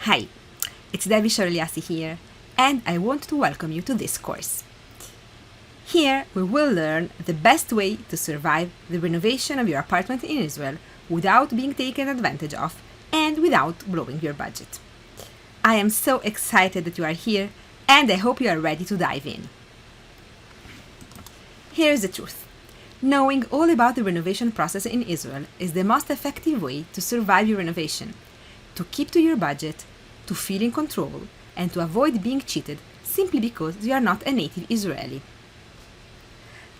Hi, it's Devi Sharliasi here, and I want to welcome you to this course. Here we will learn the best way to survive the renovation of your apartment in Israel without being taken advantage of and without blowing your budget. I am so excited that you are here, and I hope you are ready to dive in. Here's the truth. Knowing all about the renovation process in Israel is the most effective way to survive your renovation, to keep to your budget, to feel in control, and to avoid being cheated simply because you are not a native Israeli.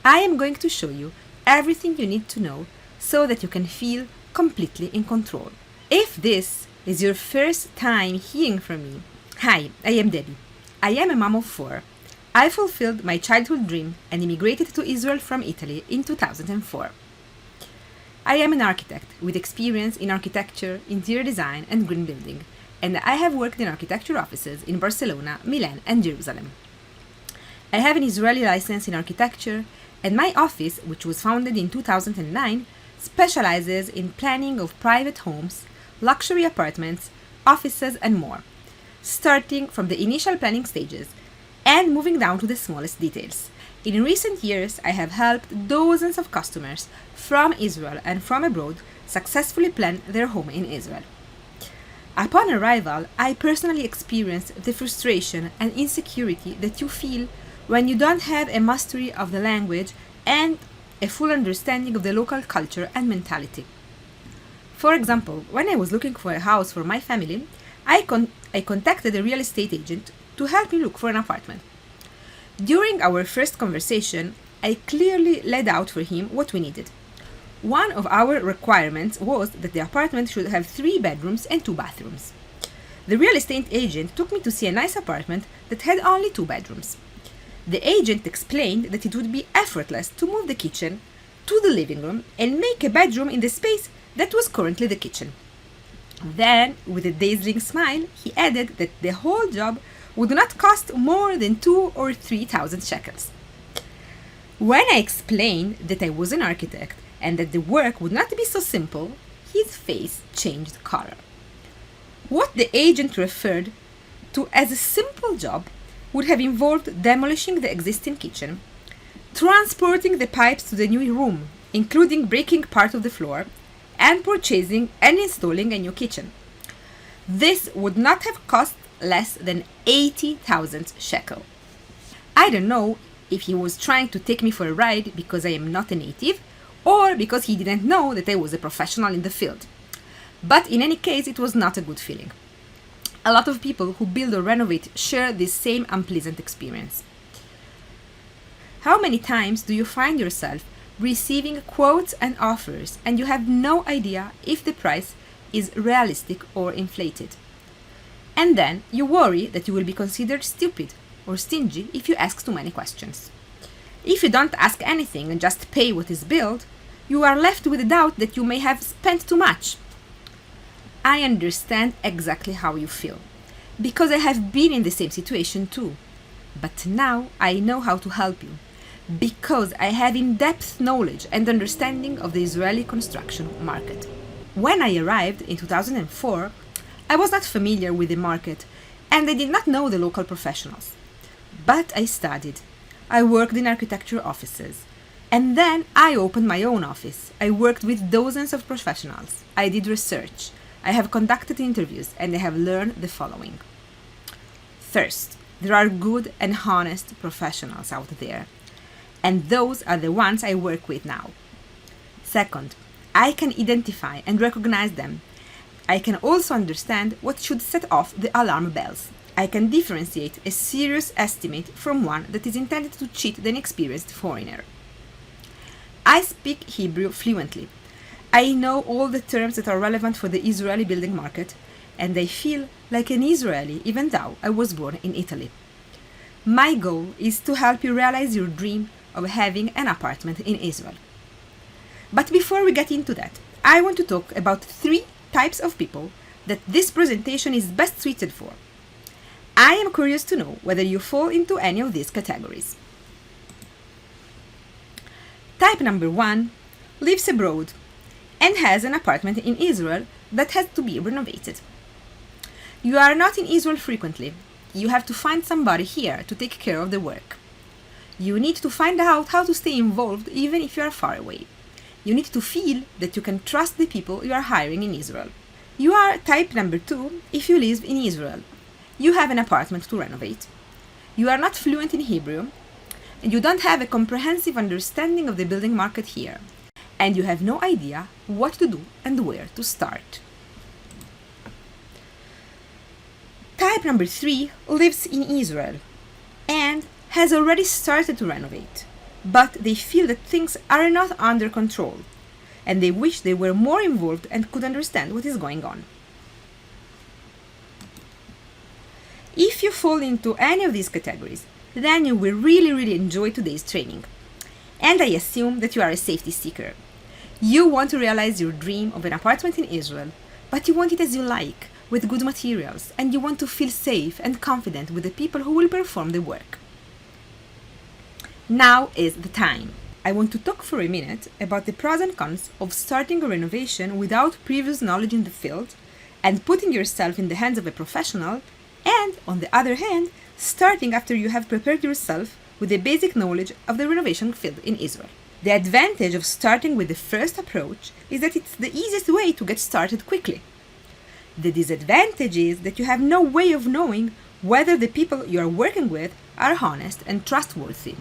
I am going to show you everything you need to know so that you can feel completely in control. If this is your first time hearing from me, hi, I am Debbie. I am a mom of 4. I fulfilled my childhood dream and immigrated to Israel from Italy in 2004. I am an architect with experience in architecture, interior design, and green building, and I have worked in architecture offices in Barcelona, Milan, and Jerusalem. I have an Israeli license in architecture, and my office, which was founded in 2009, specializes in planning of private homes, luxury apartments, offices, and more, starting from the initial planning stages and moving down to the smallest details. In recent years, I have helped dozens of customers from Israel and from abroad successfully plan their home in Israel. Upon arrival, I personally experienced the frustration and insecurity that you feel when you don't have a mastery of the language and a full understanding of the local culture and mentality. For example, when I was looking for a house for my family, I contacted a real estate agent to help me look for an apartment. During our first conversation, I clearly laid out for him what we needed. One of our requirements was that the apartment should have 3 bedrooms and 2 bathrooms. The real estate agent took me to see a nice apartment that had only 2 bedrooms. The agent explained that it would be effortless to move the kitchen to the living room and make a bedroom in the space that was currently the kitchen. Then, with a dazzling smile, he added that the whole job would not cost more than 2,000 or 3,000 shekels. When I explained that I was an architect and that the work would not be so simple, his face changed color. What the agent referred to as a simple job would have involved demolishing the existing kitchen, transporting the pipes to the new room, including breaking part of the floor, and purchasing and installing a new kitchen. This would not have cost less than 80,000 shekel. I don't know if he was trying to take me for a ride because I am not a native, or because he didn't know that I was a professional in the field. But in any case, it was not a good feeling. A lot of people who build or renovate share this same unpleasant experience. How many times do you find yourself receiving quotes and offers and you have no idea if the price is realistic or inflated? And then you worry that you will be considered stupid or stingy if you ask too many questions. If you don't ask anything and just pay what is billed, you are left with the doubt that you may have spent too much. I understand exactly how you feel, because I have been in the same situation too. But now I know how to help you, because I have in-depth knowledge and understanding of the Israeli construction market. When I arrived in 2004, I was not familiar with the market and I did not know the local professionals. But I studied. I worked in architecture offices. And then I opened my own office. I worked with dozens of professionals. I did research. I have conducted interviews and I have learned the following. First, there are good and honest professionals out there. And those are the ones I work with now. Second, I can identify and recognize them. I can also understand what should set off the alarm bells. I can differentiate a serious estimate from one that is intended to cheat the inexperienced foreigner. I speak Hebrew fluently. I know all the terms that are relevant for the Israeli building market, and I feel like an Israeli even though I was born in Italy. My goal is to help you realize your dream of having an apartment in Israel. But before we get into that, I want to talk about 3 types of people that this presentation is best suited for. I am curious to know whether you fall into any of these categories. Type number 1 lives abroad and has an apartment in Israel that has to be renovated. You are not in Israel frequently. You have to find somebody here to take care of the work. You need to find out how to stay involved even if you are far away. You need to feel that you can trust the people you are hiring in Israel. You are type number 2 if you live in Israel. You have an apartment to renovate. You are not fluent in Hebrew, and you don't have a comprehensive understanding of the building market here, and you have no idea what to do and where to start. Type number 3 lives in Israel and has already started to renovate, but they feel that things are not under control, and they wish they were more involved and could understand what is going on. If you fall into any of these categories, then you will really enjoy today's training. And I assume that you are a safety seeker. You want to realize your dream of an apartment in Israel, but you want it as you like, with good materials, and you want to feel safe and confident with the people who will perform the work. Now is the time. I want to talk for a minute about the pros and cons of starting a renovation without previous knowledge in the field and putting yourself in the hands of a professional, and, on the other hand, starting after you have prepared yourself with the basic knowledge of the renovation field in Israel. The advantage of starting with the first approach is that it's the easiest way to get started quickly. The disadvantage is that you have no way of knowing whether the people you are working with are honest and trustworthy.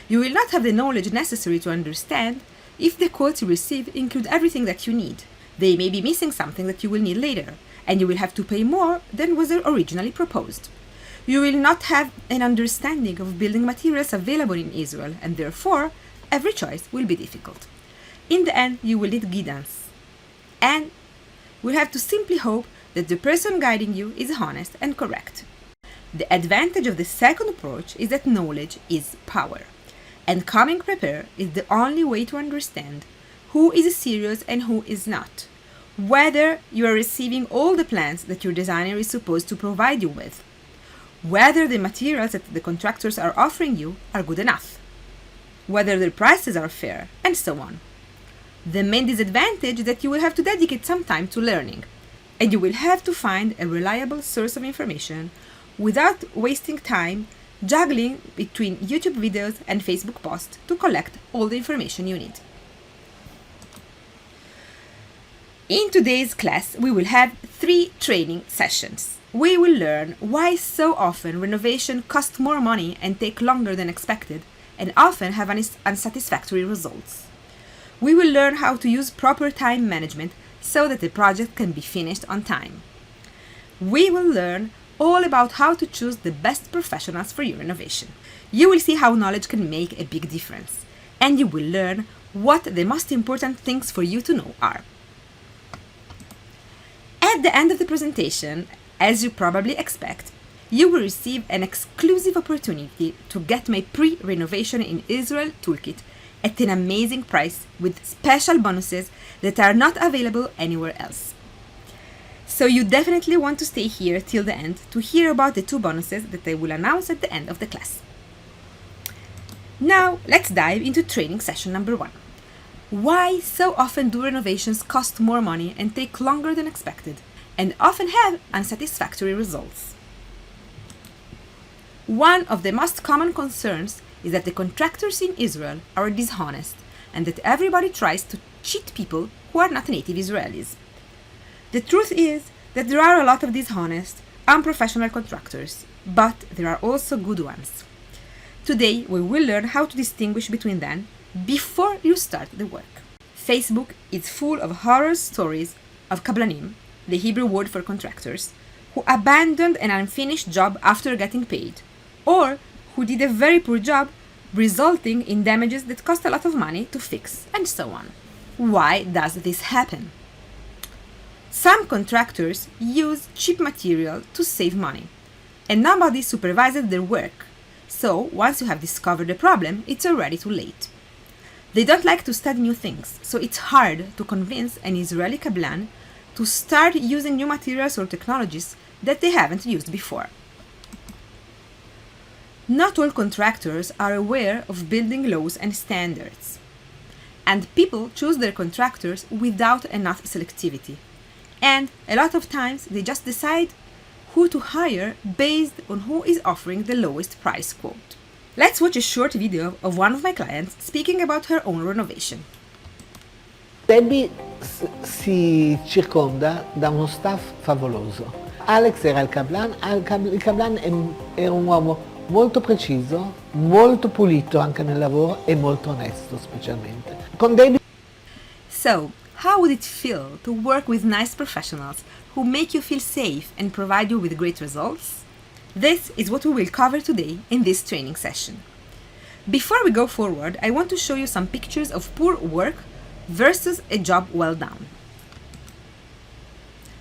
You will not have the knowledge necessary to understand if the quotes you receive include everything that you need. They may be missing something that you will need later, and you will have to pay more than was originally proposed. You will not have an understanding of building materials available in Israel, and therefore, every choice will be difficult. In the end, you will need guidance, and will have to simply hope that the person guiding you is honest and correct. The advantage of the second approach is that knowledge is power, and coming prepared is the only way to understand who is serious and who is not, whether you are receiving all the plans that your designer is supposed to provide you with, whether the materials that the contractors are offering you are good enough, whether their prices are fair, and so on. The main disadvantage is that you will have to dedicate some time to learning, and you will have to find a reliable source of information without wasting time juggling between YouTube videos and Facebook posts to collect all the information you need. In today's class, we will have 3 training sessions. We will learn why so often renovation costs more money and take longer than expected, and often have unsatisfactory results. We will learn how to use proper time management so that the project can be finished on time. We will learn all about how to choose the best professionals for your renovation. You will see how knowledge can make a big difference, and you will learn what the most important things for you to know are. At the end of the presentation, as you probably expect, you will receive an exclusive opportunity to get my pre-renovation in Israel toolkit at an amazing price with special bonuses that are not available anywhere else. So you definitely want to stay here till the end to hear about the 2 bonuses that I will announce at the end of the class. Now, let's dive into training session number 1. Why so often do renovations cost more money and take longer than expected, and often have unsatisfactory results? One of the most common concerns is that the contractors in Israel are dishonest, and that everybody tries to cheat people who are not native Israelis. The truth is that there are a lot of dishonest, unprofessional contractors, but there are also good ones. Today, we will learn how to distinguish between them before you start the work. Facebook is full of horror stories of kablanim, the Hebrew word for contractors, who abandoned an unfinished job after getting paid, or who did a very poor job, resulting in damages that cost a lot of money to fix, and so on. Why does this happen? Some contractors use cheap material to save money, and nobody supervises their work, so once you have discovered the problem, it's already too late. They don't like to study new things, so it's hard to convince an Israeli kablan to start using new materials or technologies that they haven't used before. Not all contractors are aware of building laws and standards, and people choose their contractors without enough selectivity, And a lot of times they just decide who to hire based on who is offering the lowest price quote. Let's watch a short video of one of my clients speaking about her own renovation. Debbie si circonda da uno staff favoloso. Alex era il Kablan, il Kablan era un uomo molto preciso, molto pulito anche nel lavoro e molto onesto specialmente. Con Debbie. So, how would it feel to work with nice professionals who make you feel safe and provide you with great results? This is what we will cover today in this training session. Before we go forward, I want to show you some pictures of poor work versus a job well done.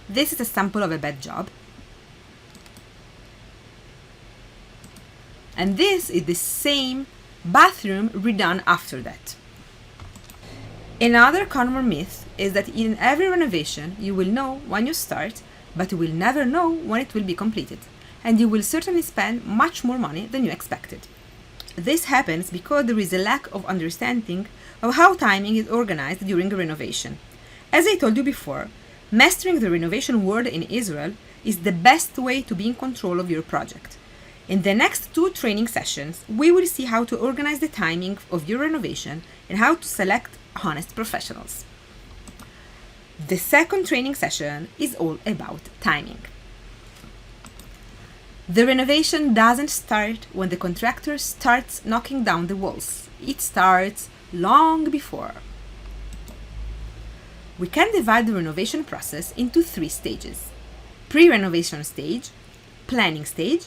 This is a sample of a bad job. And this is the same bathroom redone after that. Another common myth is that in every renovation you will know when you start, but you will never know when it will be completed, and you will certainly spend much more money than you expected. This happens because there is a lack of understanding of how timing is organized during a renovation. As I told you before, mastering the renovation world in Israel is the best way to be in control of your project. In the next 2 training sessions, we will see how to organize the timing of your renovation and how to select honest professionals. The second training session is all about timing. The renovation doesn't start when the contractor starts knocking down the walls. It starts long before. We can divide the renovation process into 3 stages: pre-renovation stage, planning stage,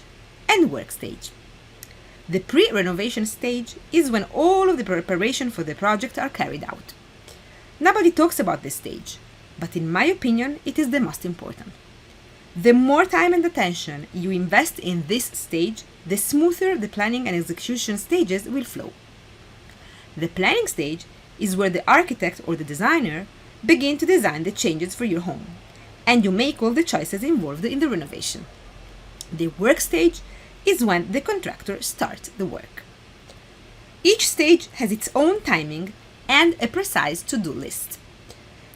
and work stage. The pre-renovation stage is when all of the preparation for the project are carried out. Nobody talks about this stage, but in my opinion, it is the most important. The more time and attention you invest in this stage, the smoother the planning and execution stages will flow. The planning stage is where the architect or the designer begin to design the changes for your home, and you make all the choices involved in the renovation. The work stage is when the contractor starts the work. Each stage has its own timing and a precise to-do list.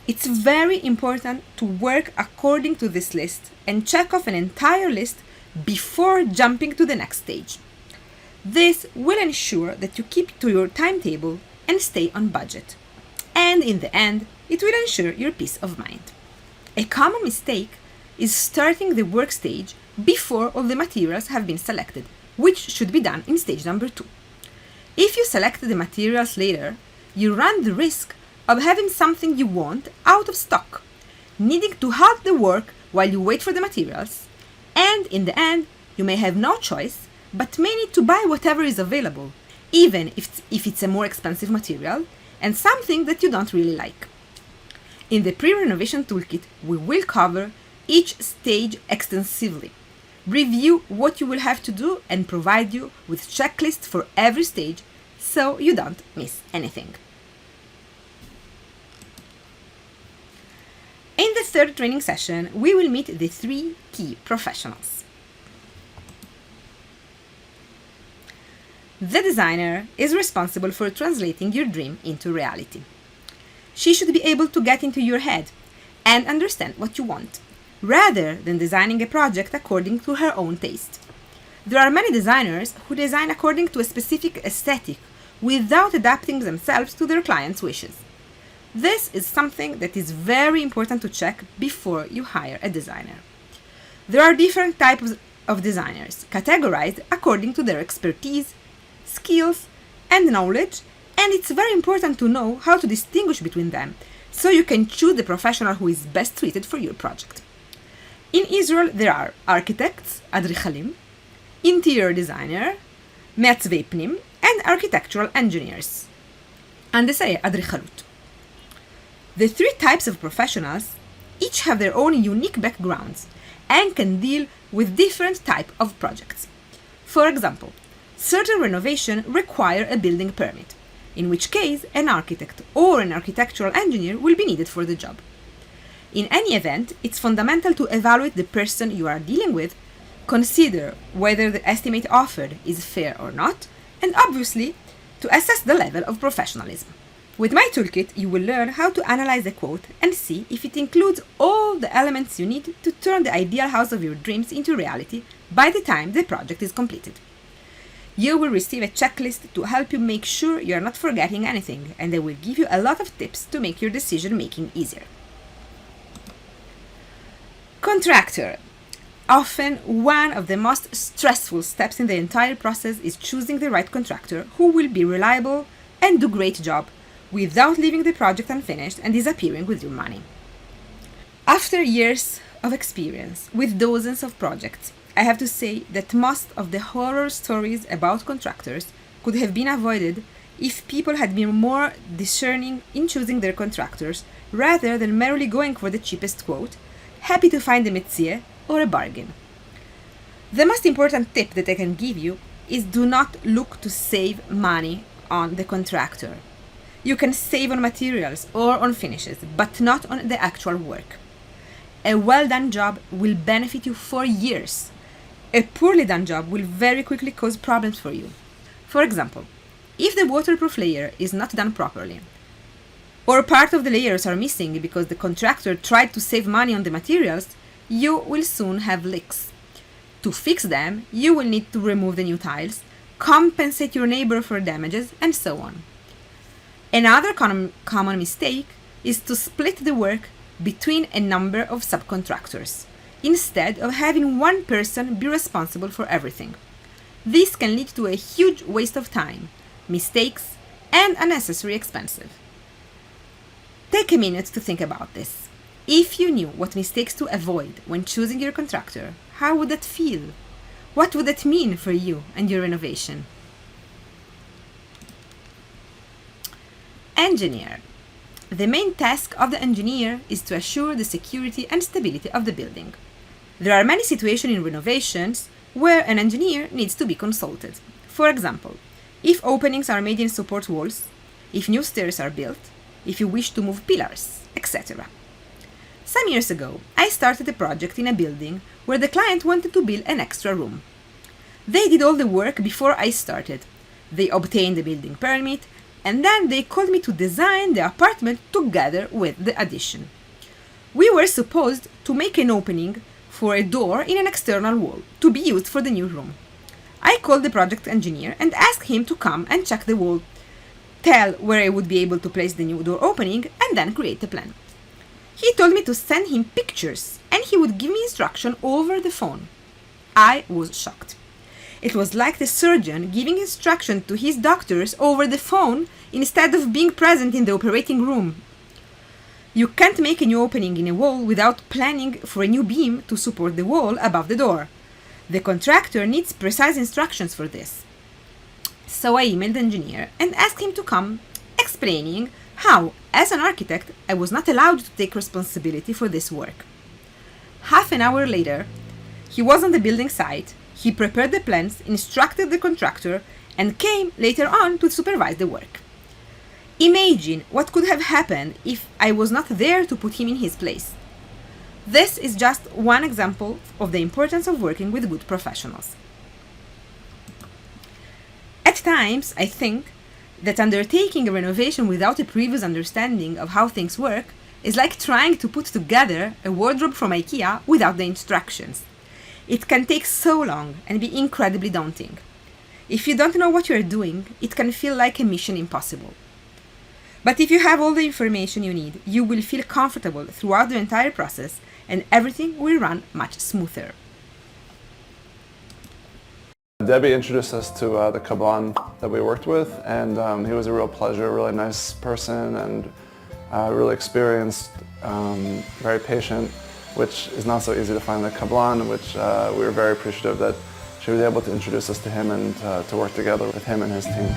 It's very important to work according to this list and check off an entire list before jumping to the next stage. This will ensure that you keep to your timetable and stay on budget. And in the end, it will ensure your peace of mind. A common mistake is starting the work stage before all the materials have been selected, which should be done in stage number 2. If you select the materials later, you run the risk of having something you want out of stock, needing to halt the work while you wait for the materials, and in the end, you may have no choice but may need to buy whatever is available, even if it's a more expensive material and something that you don't really like. In the pre-renovation toolkit, we will cover each stage extensively, review what you will have to do, and provide you with checklists for every stage so you don't miss anything. In the third training session, we will meet the 3 key professionals. The designer is responsible for translating your dream into reality. She should be able to get into your head and understand what you want, rather than designing a project according to her own taste. There are many designers who design according to a specific aesthetic without adapting themselves to their clients' wishes. This is something that is very important to check before you hire a designer. There are different types of designers, categorized according to their expertise, skills, and knowledge, and it's very important to know how to distinguish between them, so you can choose the professional who is best suited for your project. In Israel, there are architects, adrichalim, interior designer, מעצבי פנים, and architectural engineers, הנדסאי אדריכלות. The 3 types of professionals each have their own unique backgrounds and can deal with different types of projects. For example, certain renovation require a building permit, in which case an architect or an architectural engineer will be needed for the job. In any event, it's fundamental to evaluate the person you are dealing with, consider whether the estimate offered is fair or not, and obviously to assess the level of professionalism. With my toolkit, you will learn how to analyze a quote and see if it includes all the elements you need to turn the ideal house of your dreams into reality by the time the project is completed. You will receive a checklist to help you make sure you are not forgetting anything, and they will give you a lot of tips to make your decision making easier. Contractor. Often, one of the most stressful steps in the entire process is choosing the right contractor who will be reliable and do a great job without leaving the project unfinished and disappearing with your money. After years of experience with dozens of projects, I have to say that most of the horror stories about contractors could have been avoided if people had been more discerning in choosing their contractors rather than merely going for the cheapest quote, happy to find a métier or a bargain. The most important tip that I can give you is do not look to save money on the contractor. You can save on materials or on finishes, but not on the actual work. A well-done job will benefit you for years. A poorly done job will very quickly cause problems for you. For example, if the waterproof layer is not done properly, or part of the layers are missing because the contractor tried to save money on the materials, you will soon have leaks. To fix them, you will need to remove the new tiles, compensate your neighbor for damages, and so on. Another common mistake is to split the work between a number of subcontractors, instead of having one person be responsible for everything. This can lead to a huge waste of time, mistakes, and unnecessary expenses. Take a minute to think about this. If you knew what mistakes to avoid when choosing your contractor, how would that feel? What would that mean for you and your renovation? Engineer. The main task of the engineer is to assure the security and stability of the building. There are many situations in renovations where an engineer needs to be consulted. For example, if openings are made in support walls, if new stairs are built, if you wish to move pillars, etc. Some years ago, I started a project in a building where the client wanted to build an extra room. They did all the work before I started. They obtained the building permit, and then they called me to design the apartment together with the addition. We were supposed to make an opening for a door in an external wall to be used for the new room. I called the project engineer and asked him to come and check the wall, tell where I would be able to place the new door opening, and then create the plan. He told me to send him pictures and he would give me instruction over the phone. I was shocked. It was like the surgeon giving instruction to his doctors over the phone instead of being present in the operating room. You can't make a new opening in a wall without planning for a new beam to support the wall above the door. The contractor needs precise instructions for this. So I emailed the engineer and asked him to come, explaining how, as an architect, I was not allowed to take responsibility for this work. Half an hour later, he was on the building site. He prepared the plans, instructed the contractor, and came later on to supervise the work. Imagine what could have happened if I was not there to put him in his place. This is just one example of the importance of working with good professionals. At times, I think that undertaking a renovation without a previous understanding of how things work is like trying to put together a wardrobe from IKEA without the instructions. It can take so long and be incredibly daunting. If you don't know what you are doing, it can feel like a mission impossible. But if you have all the information you need, you will feel comfortable throughout the entire process and everything will run much smoother. Debbie introduced us to the Kablan that we worked with, and he was a real pleasure, a really nice person, and really experienced, very patient, which is not so easy to find in the Kablan, which we were very appreciative that she was able to introduce us to him and to work together with him and his team.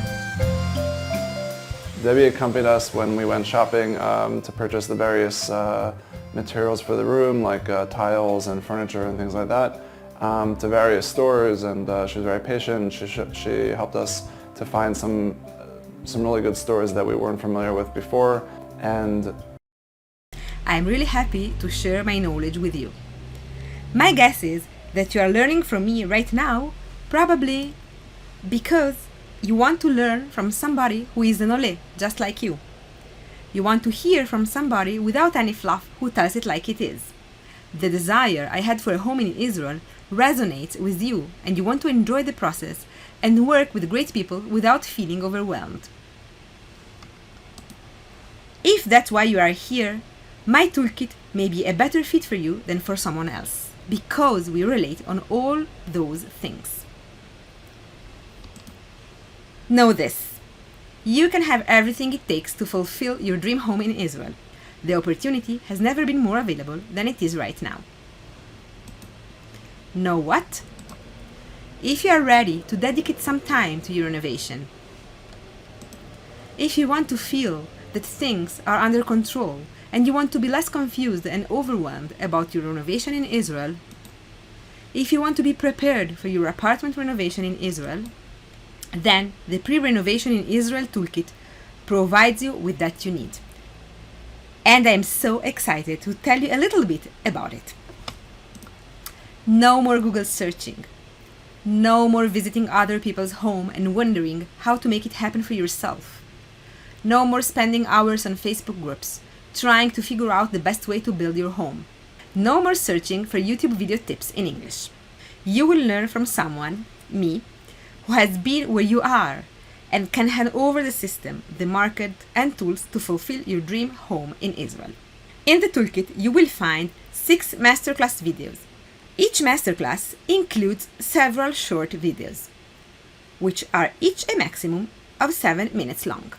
Debbie accompanied us when we went shopping to purchase the various materials for the room, like tiles and furniture and things like that, to various stores, and she was very patient. She helped us to find some really good stores that we weren't familiar with before, and I'm really happy to share my knowledge with you. My guess is that you are learning from me right now, probably because you want to learn from somebody who is an Ole, just like you. You want to hear from somebody without any fluff who tells it like it is. The desire I had for a home in Israel resonates with you, and you want to enjoy the process and work with great people without feeling overwhelmed. If that's why you are here, my toolkit may be a better fit for you than for someone else, because we relate on all those things. Know this: you can have everything it takes to fulfill your dream home in Israel. The opportunity has never been more available than it is right now. Know what? If you are ready to dedicate some time to your renovation, if you want to feel that things are under control and you want to be less confused and overwhelmed about your renovation in Israel, if you want to be prepared for your apartment renovation in Israel, then the Pre-Renovation in Israel Toolkit provides you with that you need. And I am so excited to tell you a little bit about it. No more Google searching. No more visiting other people's home and wondering how to make it happen for yourself. No more spending hours on Facebook groups trying to figure out the best way to build your home. No more searching for YouTube video tips in English. You will learn from someone, me, who has been where you are and can hand over the system, the market, and tools to fulfill your dream home in Israel. In the toolkit, you will find 6 masterclass videos. Each masterclass includes several short videos, which are each a maximum of 7 minutes long.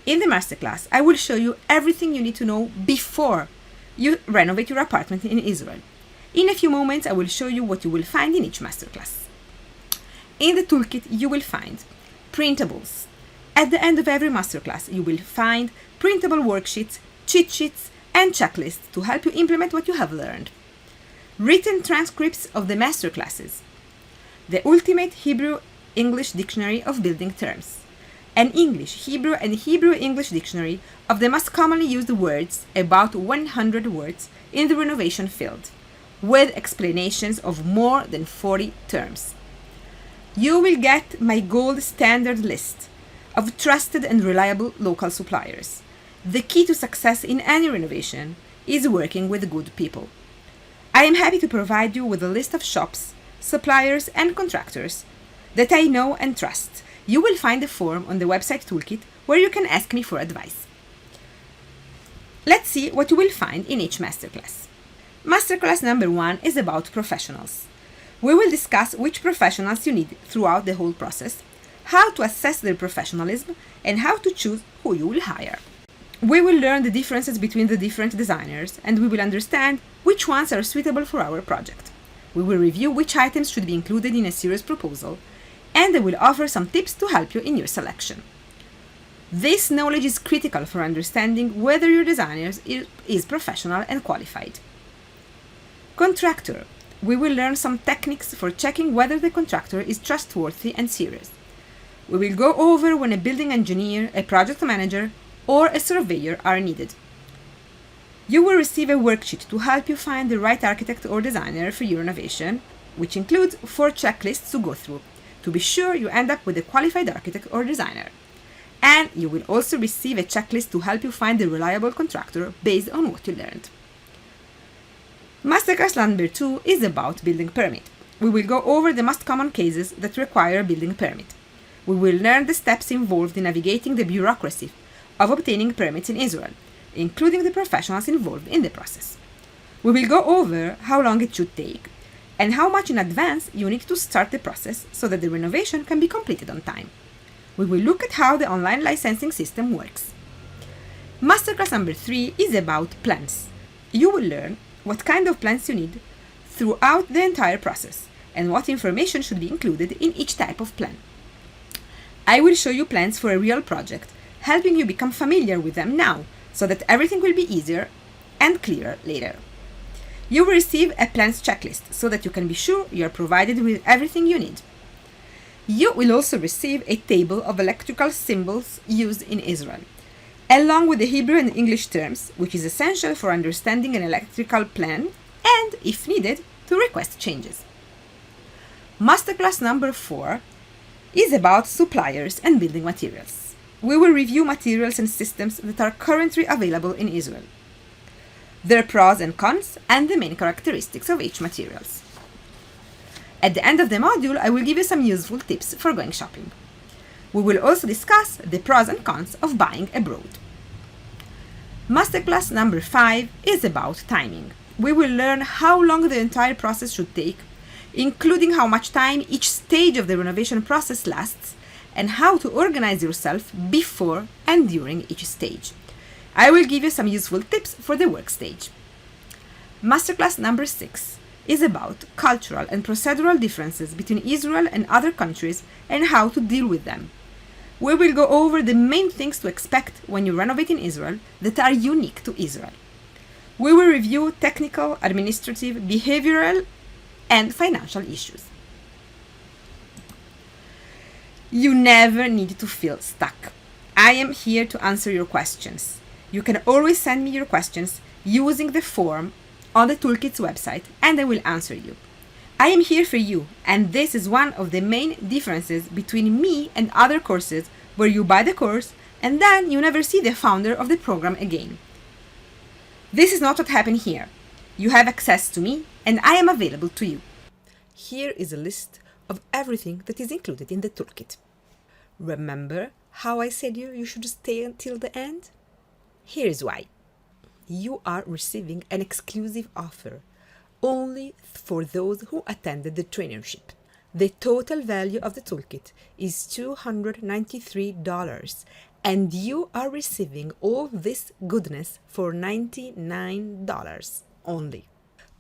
In the masterclass, I will show you everything you need to know before you renovate your apartment in Israel. In a few moments, I will show you what you will find in each masterclass. In the toolkit, you will find printables. At the end of every masterclass, you will find printable worksheets, cheat sheets, and checklists to help you implement what you have learned. Written transcripts of the masterclasses. The ultimate Hebrew-English dictionary of building terms. An English, Hebrew, and Hebrew-English dictionary of the most commonly used words, about 100 words, in the renovation field, with explanations of more than 40 terms. You will get my gold standard list of trusted and reliable local suppliers. The key to success in any renovation is working with good people. I am happy to provide you with a list of shops, suppliers, and contractors that I know and trust. You will find a form on the website toolkit where you can ask me for advice. Let's see what you will find in each masterclass. Masterclass number 1 is about professionals. We will discuss which professionals you need throughout the whole process, how to assess their professionalism, and how to choose who you will hire. We will learn the differences between the different designers, and we will understand which ones are suitable for our project. We will review which items should be included in a serious proposal, and I will offer some tips to help you in your selection. This knowledge is critical for understanding whether your designer is professional and qualified. Contractor. We will learn some techniques for checking whether the contractor is trustworthy and serious. We will go over when a building engineer, a project manager, or a surveyor are needed. You will receive a worksheet to help you find the right architect or designer for your renovation, which includes 4 checklists to go through, to be sure you end up with a qualified architect or designer. And you will also receive a checklist to help you find a reliable contractor based on what you learned. Masterclass number 2 is about building permit. We will go over the most common cases that require a building permit. We will learn the steps involved in navigating the bureaucracy of obtaining permits in Israel, including the professionals involved in the process. We will go over how long it should take and how much in advance you need to start the process so that the renovation can be completed on time. We will look at how the online licensing system works. Masterclass number 3 is about plans. You will learn what kind of plans you need throughout the entire process and what information should be included in each type of plan. I will show you plans for a real project, helping you become familiar with them now so that everything will be easier and clearer later. You will receive a plans checklist so that you can be sure you are provided with everything you need. You will also receive a table of electrical symbols used in Israel, along with the Hebrew and English terms, which is essential for understanding an electrical plan and, if needed, to request changes. Masterclass number 4 is about suppliers and building materials. we will review materials and systems that are currently available in Israel, their pros and cons, and the main characteristics of each materials. At the end of the module, I will give you some useful tips for going shopping. We will also discuss the pros and cons of buying abroad. Masterclass number 5 is about timing. We will learn how long the entire process should take, including how much time each stage of the renovation process lasts, and how to organize yourself before and during each stage. I will give you some useful tips for the work stage. Masterclass number 6 is about cultural and procedural differences between Israel and other countries and how to deal with them. We will go over the main things to expect when you renovate in Israel that are unique to Israel. We will review technical, administrative, behavioral, and financial issues. You never need to feel stuck. I am here to answer your questions. You can always send me your questions using the form on the Toolkit's website, and I will answer you. I am here for you, and this is one of the main differences between me and other courses where you buy the course and then you never see the founder of the program again. This is not what happened here. You have access to me, and I am available to you. Here is a list of everything that is included in the toolkit. Remember how I said you should stay until the end? Here is why. You are receiving an exclusive offer only for those who attended the trainership. The total value of the toolkit is $293, and you are receiving all this goodness for $99 only.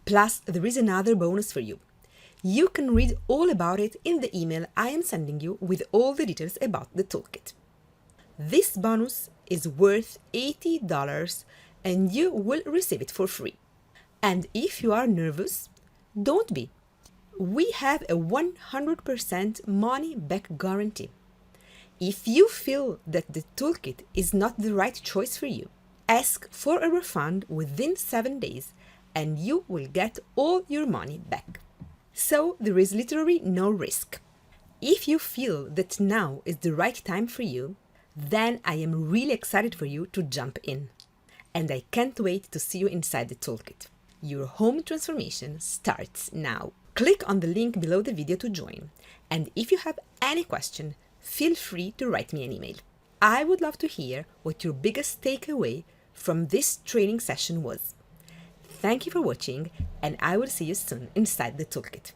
Plus, there is another bonus for you. You can read all about it in the email I am sending you with all the details about the toolkit. This bonus is worth $80, and you will receive it for free. And if you are nervous, don't be. We have a 100% money-back guarantee. If you feel that the toolkit is not the right choice for you, ask for a refund within 7 days, and you will get all your money back. So there is literally no risk. If you feel that now is the right time for you, then I am really excited for you to jump in. And I can't wait to see you inside the toolkit. Your home transformation starts now. Click on the link below the video to join. And if you have any question, feel free to write me an email. I would love to hear what your biggest takeaway from this training session was. Thank you for watching, and I will see you soon inside the toolkit.